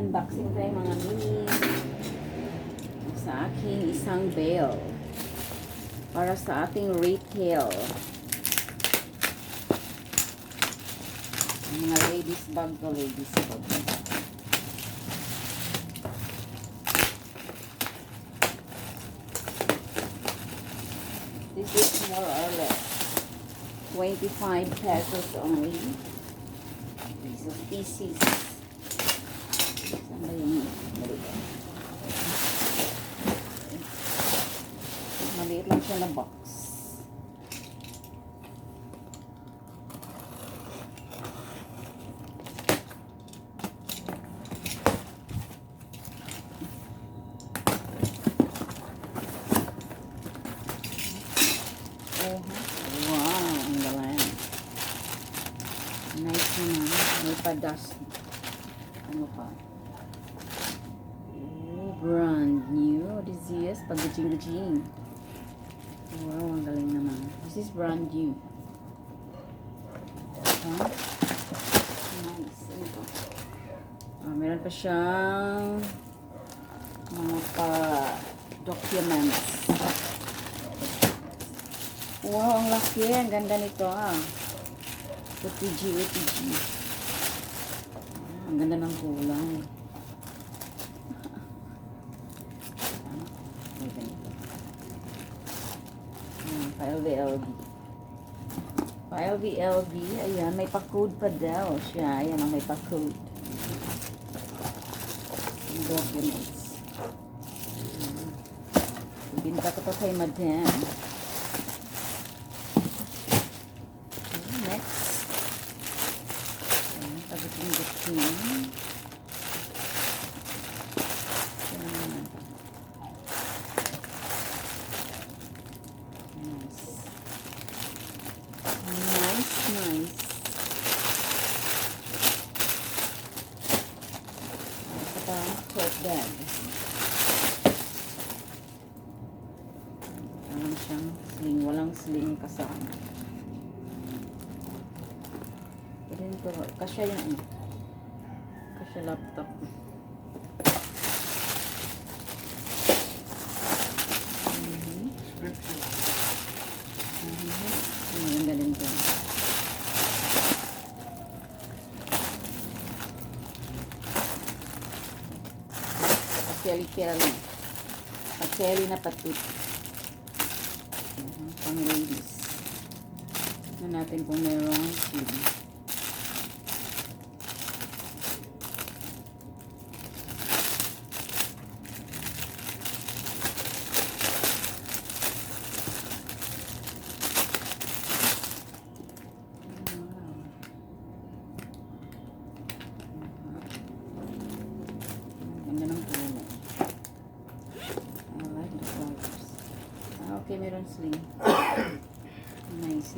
Mag-unboxing tayo mga mini sa aking isang bale para sa ating retail. Mga ladies bag to ladies bag. This is more or less 25 pesos only. These are pieces. Saan ba yung maliit lang siya na box. Wow, ang galing. Nice naman. May pa-dust. Ano pa? Oh, brand new. This is pag-gajing-gajing. Wow, ang galing naman. This is brand new. Huh? Nice. Ito. Meron pa siyang mga pa-documents. Wow, ang laki. Ang ganda nito OTG. Ang ganda ng kulay. File VLB. Ayan, may pa-code pa daw siya. Ayan, may pa-code. Documents. Ibinta ko to kay Madam. Nice. Ito tote bag. Alam siyang sling. Walang sling kasama. Pwede nito. Kasya yung kasya laptop. Ang galing ko. Pag-carry na patut. Pang ladies. Tignan natin kung mayroong sling. Okay, meron sling. Nice.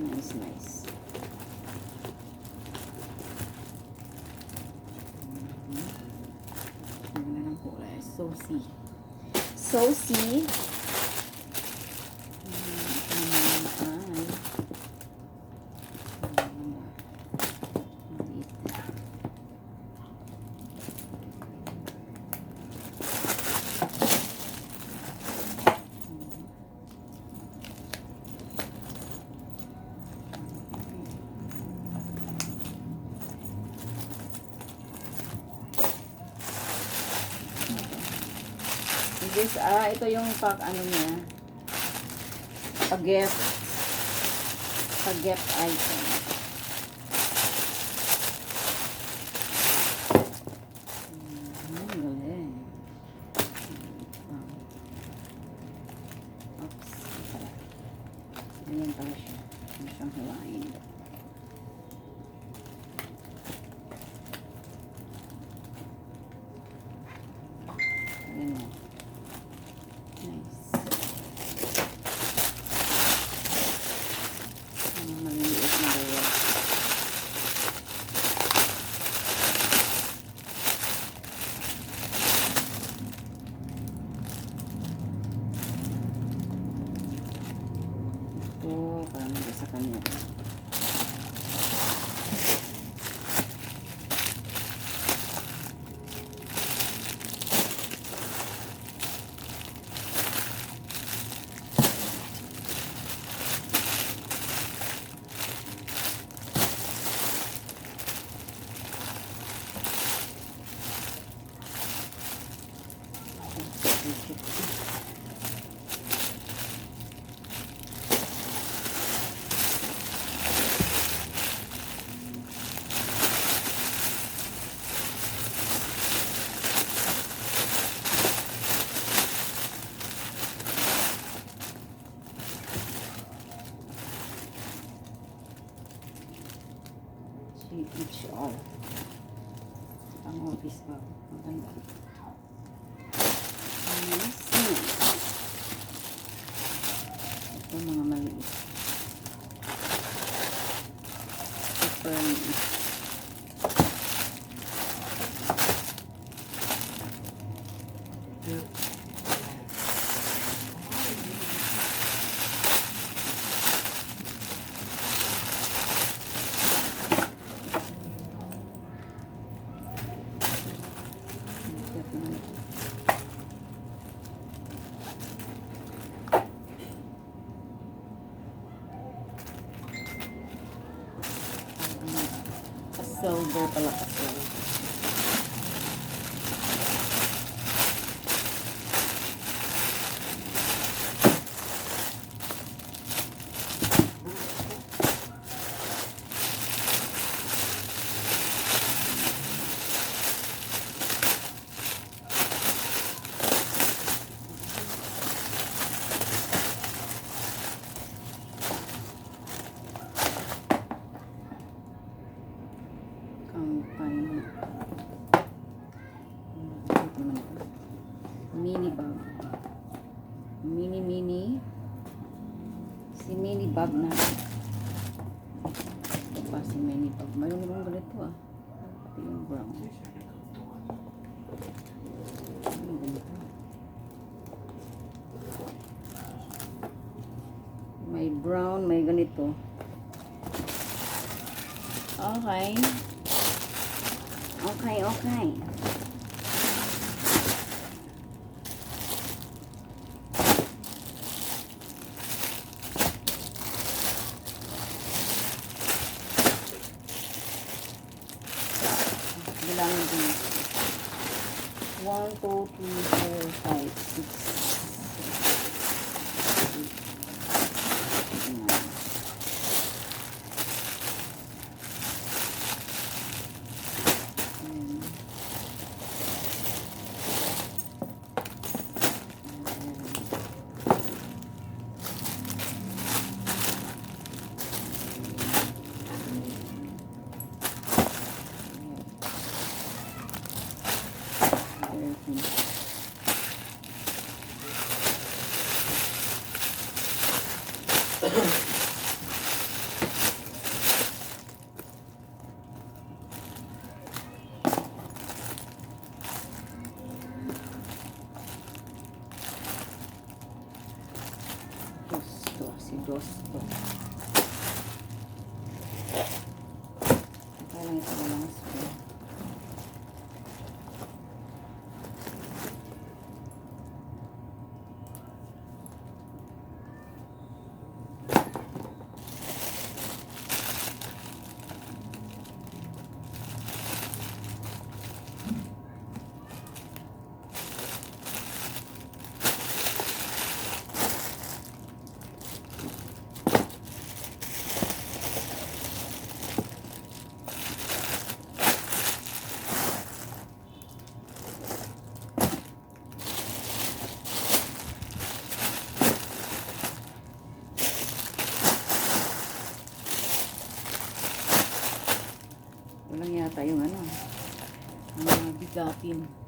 Ganda ng kulay. Saucy. This, ito yung niya. Pag-gift item. Galing. Oops. Ayan pala siya. Ayan siyang hiwain. Ayan. Maliit na bayan. Ito, parang sa kanya. office bag. Maganda. Nice. Ito mga maliit. Super nice. Silver pala kasi. Mini bag. Mini. Si mini bag na. Ito pa si mini bag. Mayroon naman ganito ah. Pati yung brown. May brown, may ganito. Okay. Okay. Bilangin ko na. 1, 2, 3, 4, Gusto. Kaya lang ito walang spray. Walang yata yung ano, mga bigatin.